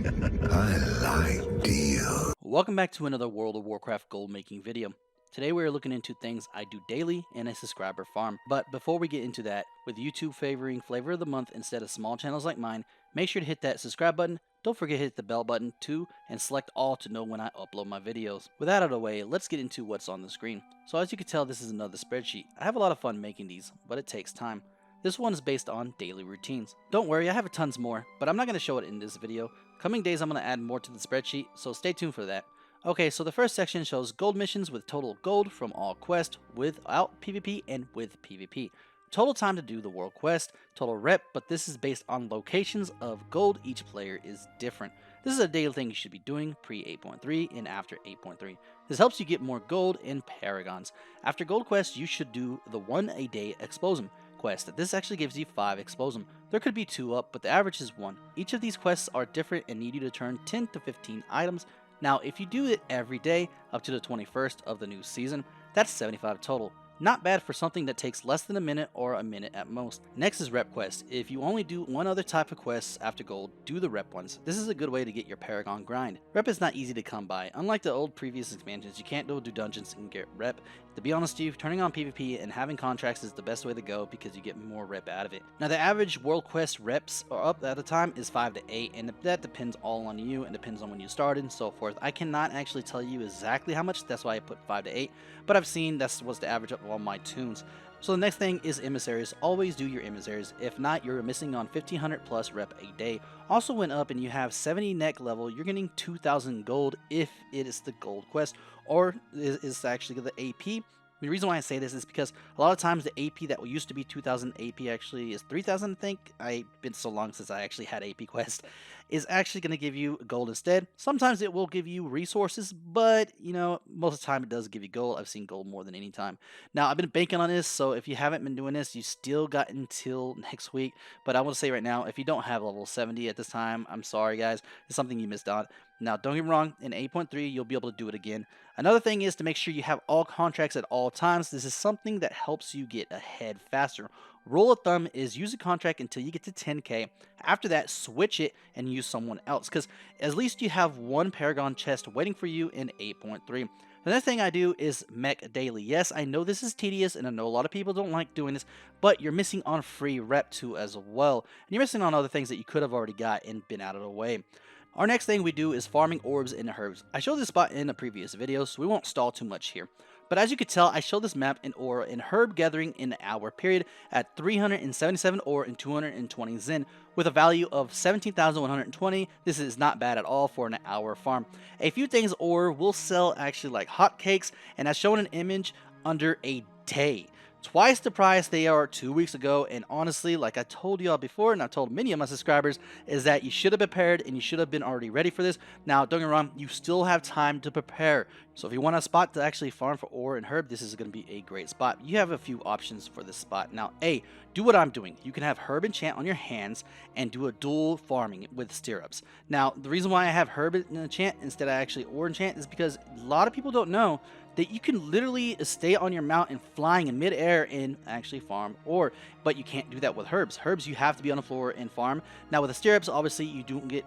I like deal. Welcome back to another World of Warcraft gold making video. Today we are looking into things I do daily in a subscriber farm. But before we get into that, with YouTube favoring flavor of the month instead of small channels like mine, make sure to hit that subscribe button. Don't forget to hit the bell button too, and select all to know when I upload my videos. With that out of the way, let's get into what's on the screen. So as you can tell, this is another spreadsheet. I have a lot of fun making these, but it takes time. This one is based on daily routines. Don't worry, I have tons more, but I'm not going to show it in this video. Coming days I'm going to add more to the spreadsheet, so stay tuned for that. Okay, so the first section shows gold missions with total gold from all quests without PvP and with PvP. Total time to do the world quest, total rep, but this is based on locations of gold. Each player is different. This is a daily thing you should be doing pre 8.3 and after 8.3. This helps you get more gold in Paragons. After gold quest, you should do the 1 a day Explosum quest. This actually gives you 5 Explosum. There could be 2 up, but the average is 1. Each of these quests are different and need you to turn 10 to 15 items. Now, if you do it every day up to the 21st of the new season, that's 75 total. Not bad for something that takes less than a minute or a minute at most. Next is rep quest. If you only do one other type of quests after gold, do the rep ones. This is a good way to get your Paragon grind. Rep is not easy to come by. Unlike the old previous expansions, you can't go do dungeons and get rep. To be honest with you, turning on PvP and having contracts is the best way to go because you get more rep out of it. Now the average world quest reps are up at a time is 5 to 8, and that depends all on you and depends on when you started and so forth. I cannot actually tell you exactly how much, that's why I put 5 to 8, but I've seen that was the average of all my tunes. So the next thing is emissaries. Always do your emissaries. If not, you're missing on 1500 plus rep a day. Also went up and you have 70 neck level, you're getting 2000 gold if it is the gold quest, or is actually the AP. The reason why I say this is because a lot of times the AP that used to be 2000 AP actually is 3000, I think. I've been so long since I actually had AP quest. Is actually going to give you gold instead. Sometimes it will give you resources, but you know, most of the time it does give you gold. I've seen gold more than any time. Now, I've been banking on this, so if you haven't been doing this, you still got until next week. But I want to say right now, if you don't have level 70 at this time, I'm sorry guys, it's something you missed out. Now, don't get me wrong, in 8.3, you'll be able to do it again. Another thing is to make sure you have all contracts at all times. This is something that helps you get ahead faster. Rule of thumb is use a contract until you get to 10k. After that, switch it and use someone else, because at least you have one Paragon chest waiting for you in 8.3. Another thing I do is mech daily. Yes, I know this is tedious and I know a lot of people don't like doing this, but you're missing on free rep too as well. And you're missing on other things that you could have already got and been out of the way. Our next thing we do is farming orbs and herbs. I showed this spot in a previous video, so we won't stall too much here. But as you can tell, I showed this map in ore and herb gathering in an hour period at 377 ore and 220 Zen with a value of 17,120. This is not bad at all for an hour farm. A few things ore will sell actually like hotcakes, and as shown in an image, under a day. Twice the price they are 2 weeks ago, and honestly, like I told y'all before, and I've told many of my subscribers, is that you should have prepared and you should have been already ready for this. Now, don't get me wrong, you still have time to prepare. So if you want a spot to actually farm for ore and herb, this is going to be a great spot. You have a few options for this spot. Now, A, do what I'm doing. You can have herb enchant on your hands and do a dual farming with stirrups. Now, the reason why I have herb enchant instead of actually ore enchant is because a lot of people don't know that you can literally stay on your mount and flying in midair and actually farm ore, but you can't do that with herbs. Herbs, you have to be on the floor and farm. Now with the stirrups, obviously you don't get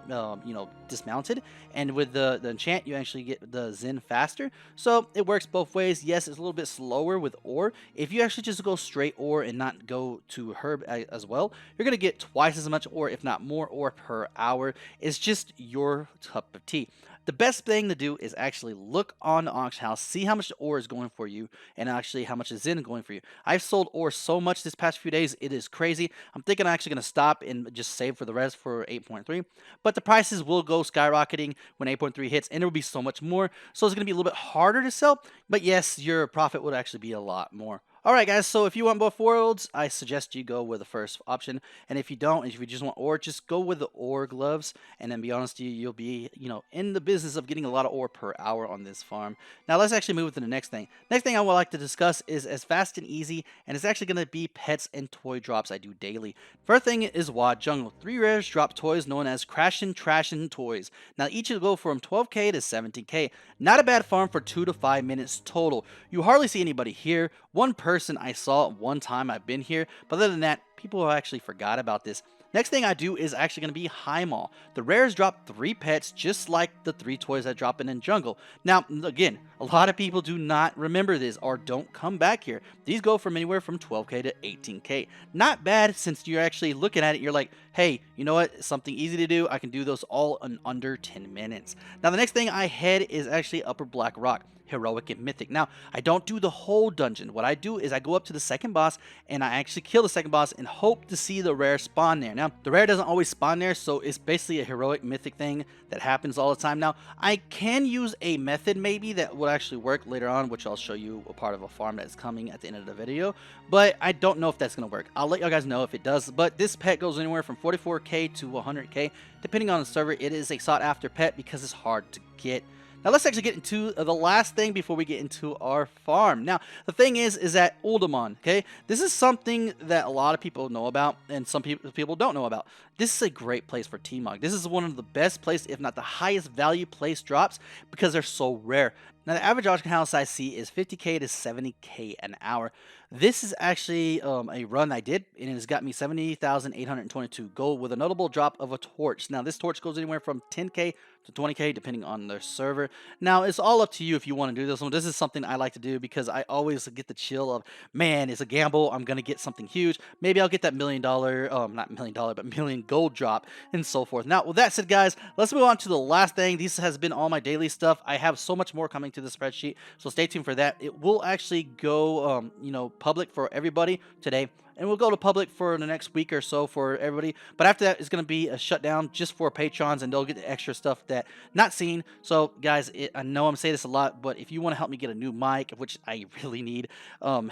dismounted, and with the enchant, you actually get the Zen faster. So it works both ways. Yes, it's a little bit slower with ore. If you actually just go straight ore and not go to herb as well, you're gonna get twice as much ore, if not more ore per hour. It's just your cup of tea. The best thing to do is actually look on the auction house, see how much the ore is going for you, and actually how much is Zen going for you. I've sold ore so much this past few days, it is crazy. I'm thinking I'm actually going to stop and just save for the rest for 8.3. But the prices will go skyrocketing when 8.3 hits, and there will be so much more. So it's going to be a little bit harder to sell, but yes, your profit would actually be a lot more. Alright guys, so if you want both worlds, I suggest you go with the first option. And if you don't, if you just want ore, just go with the ore gloves. And then be honest with you, you'll be, in the business of getting a lot of ore per hour on this farm. Now let's actually move to the next thing. Next thing I would like to discuss is as fast and easy, and it's actually going to be pets and toy drops I do daily. First thing is WoD Jungle. 3 rares drop toys known as Crashin' Trashin' Toys. Now each will go from 12k to 17k. Not a bad farm for 2 to 5 minutes total. You hardly see anybody here. One person I saw one time I've been here, but other than that, people actually forgot about this. Next thing I do is actually going to be High Mall. The rares drop 3 pets just like the 3 toys that drop in Jungle. Now, again, a lot of people do not remember this or don't come back here. These go from anywhere from 12k to 18k. Not bad, since you're actually looking at it, you're like, hey, you know what? Something easy to do. I can do those all in under 10 minutes. Now, the next thing I head is actually Upper Black Rock. Heroic and Mythic. Now, I don't do the whole dungeon. What I do is I go up to the second boss and I actually kill the second boss and hope to see the rare spawn there. Now, the rare doesn't always spawn there, so it's basically a heroic mythic thing that happens all the time. Now, I can use a method maybe that will actually work later on, which I'll show you a part of a farm that's coming at the end of the video, but I don't know if that's going to work. I'll let you guys know if it does, but this pet goes anywhere from 44k to 100k. Depending on the server, it is a sought after pet because it's hard to get. Now let's actually get into the last thing before we get into our farm. Now, the thing is that Uldaman, okay? This is something that a lot of people know about and some people don't know about. This is a great place for T-Mog. This is one of the best places, if not the highest value place drops, because they're so rare. Now, the average auction house I see is 50k to 70k an hour. This is actually a run I did, and it has got me 70,822 gold with a notable drop of a torch. Now, this torch goes anywhere from 10k to 20k depending on their server. Now, it's all up to you if you want to do this one. This is something I like to do because I always get the chill of, man, it's a gamble. I'm going to get something huge. Maybe I'll get that $1 million, not $1 million, but million gold drop and so forth. Now, with that said, guys, let's move on to the last thing. This has been all my daily stuff. I have so much more coming to the spreadsheet, so stay tuned for that. It will actually go, public for everybody today, and we'll go to public for the next week or so for everybody. But after that, it's going to be a shutdown just for patrons, and they'll get the extra stuff that not seen. So, guys, I know I'm saying this a lot, but if you want to help me get a new mic, which I really need,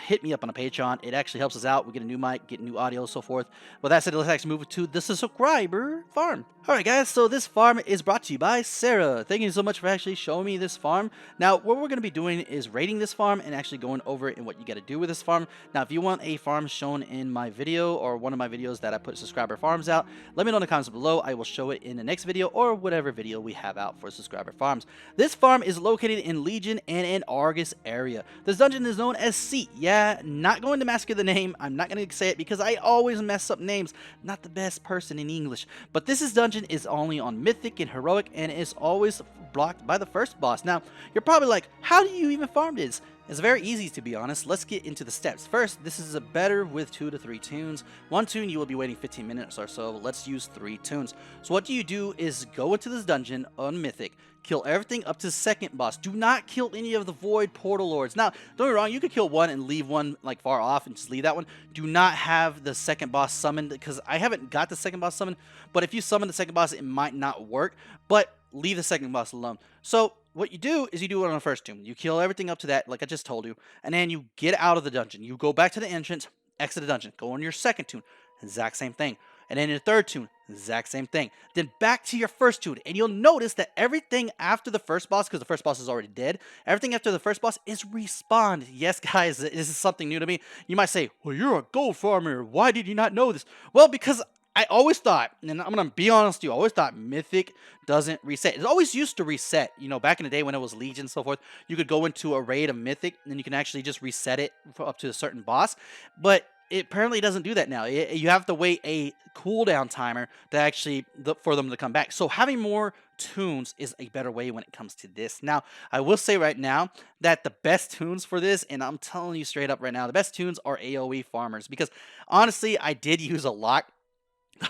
hit me up on a Patreon. It actually helps us out. We get a new mic, get new audio, so forth. With that said, let's actually move to the subscriber farm. All right, guys, so this farm is brought to you by Sarah. Thank you so much for actually showing me this farm. Now, what we're going to be doing is rating this farm and actually going over it and what you got to do with this farm. Now, if you want a farm shown in my video or one of my videos that I put subscriber farms out, let me know in the comments below. I will show it in the next video or whatever video we have out for subscriber farms. This farm is located in Legion and in Argus area. This dungeon is known as Seat. Yeah, not going to massacre the name. I'm not going to say it because I always mess up names. Not the best person in English. But this dungeon is only on Mythic and Heroic, and is always blocked by the first boss. Now, you're probably like, how do you even farm this? It's very easy, to be honest. Let's get into the steps. First, this is a better with 2 to 3 tunes. 1 tune, you will be waiting 15 minutes or so. Let's use 3 tunes. So what you do is go into this dungeon on Mythic, kill everything up to the second boss. Do not kill any of the Void Portal Lords. Now, don't get me wrong, you could kill one and leave one like far off and just leave that one. Do not have the second boss summoned, because I haven't got the second boss summoned, but if you summon the second boss, it might not work, but leave the second boss alone. So what you do is you do it on the first tomb. You kill everything up to that, like I just told you, and then you get out of the dungeon. You go back to the entrance, exit the dungeon, go on your second tomb, exact same thing. And then your third tune, exact same thing. Then back to your first tune, and you'll notice that everything after the first boss, because the first boss is already dead, everything after the first boss is respawned. Yes, guys, this is something new to me. You might say, well, you're a gold farmer. Why did you not know this? Well, because I always thought, and I'm going to be honest with you, I always thought Mythic doesn't reset. It always used to reset. You know, back in the day when it was Legion and so forth, you could go into a raid of Mythic, and you can actually just reset it for up to a certain boss. But it apparently doesn't do that now. You have to wait a cooldown timer to actually for them to come back. So having more tunes is a better way when it comes to this. Now, I will say right now that the best tunes for this, and I'm telling you straight up right now, the best tunes are AoE farmers, because honestly, I did use a lock.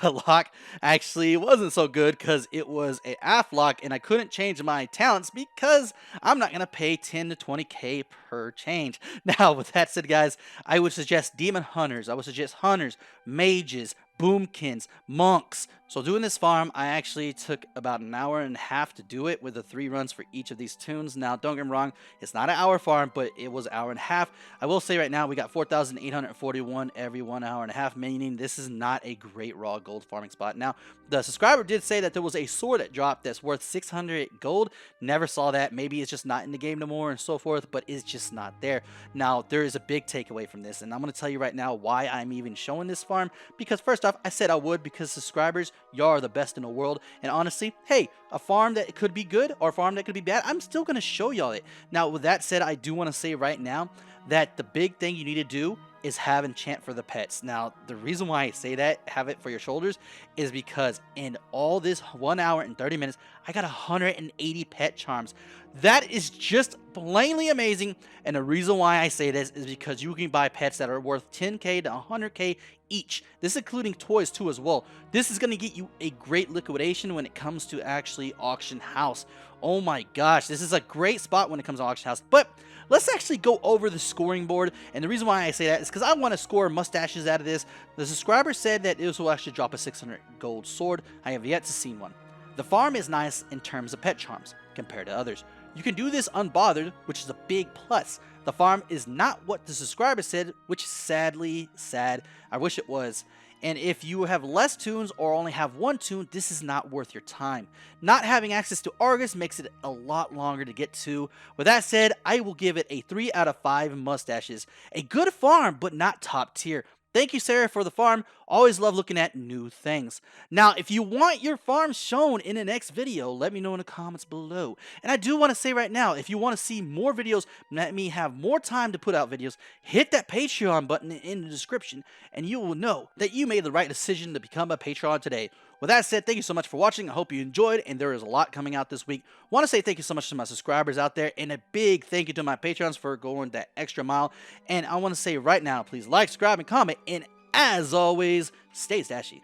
The lock actually wasn't so good because it was a AF lock, and I couldn't change my talents because I'm not going to pay 10 to 20k per change. Now, with that said, guys, I would suggest Demon Hunters. I would suggest Hunters, Mages, Boomkins, Monks. So doing this farm, I actually took about an hour and a half to do it with the 3 runs for each of these tunes. Now, don't get me wrong, it's not an hour farm, but it was an hour and a half. I will say right now, we got 4,841 every 1 hour and a half, meaning this is not a great raw gold farming spot. Now, the subscriber did say that there was a sword that dropped that's worth 600 gold. Never saw that. Maybe it's just not in the game no more and so forth, but it's just not there. Now, there is a big takeaway from this, and I'm going to tell you right now why I'm even showing this farm, because first off, I said I would, because subscribers, y'all are the best in the world, and honestly, hey, a farm that could be good or a farm that could be bad, I'm still going to show y'all it. Now, with that said, I do want to say right now that the big thing you need to do is have enchant for the pets. Now, the reason why I say that, have it for your shoulders, is because in all this 1 hour and 30 minutes, I got 180 pet charms. That is just plainly amazing. And the reason why I say this is because you can buy pets that are worth 10k to 100k each. This is including toys too as well. This is going to get you a great liquidation when it comes to actually auction house. Oh my gosh, this is a great spot when it comes to auction house. But let's actually go over the scoring board. And the reason why I say that is because I want to score mustaches out of this. The subscriber said that this will actually drop a 600 gold sword. I have yet to see one. The farm is nice in terms of pet charms compared to others. You can do this unbothered, which is a big plus. The farm is not what the subscriber said, which is sadly sad. I wish it was. And if you have less toons or only have one toon, this is not worth your time. Not having access to Argus makes it a lot longer to get to. With that said, I will give it a 3 out of 5 mustaches. A good farm, but not top tier. Thank you, Sarah, for the farm. Always love looking at new things. Now, if you want your farm shown in the next video, let me know in the comments below. And I do want to say right now, if you want to see more videos, let me have more time to put out videos, hit that Patreon button in the description, and you will know that you made the right decision to become a Patreon today. With that said, thank you so much for watching. I hope you enjoyed, and there is a lot coming out this week. Want to say thank you so much to my subscribers out there, and a big thank you to my Patreons for going that extra mile. And I want to say right now, please like, subscribe, and comment, and as always, stay stashy.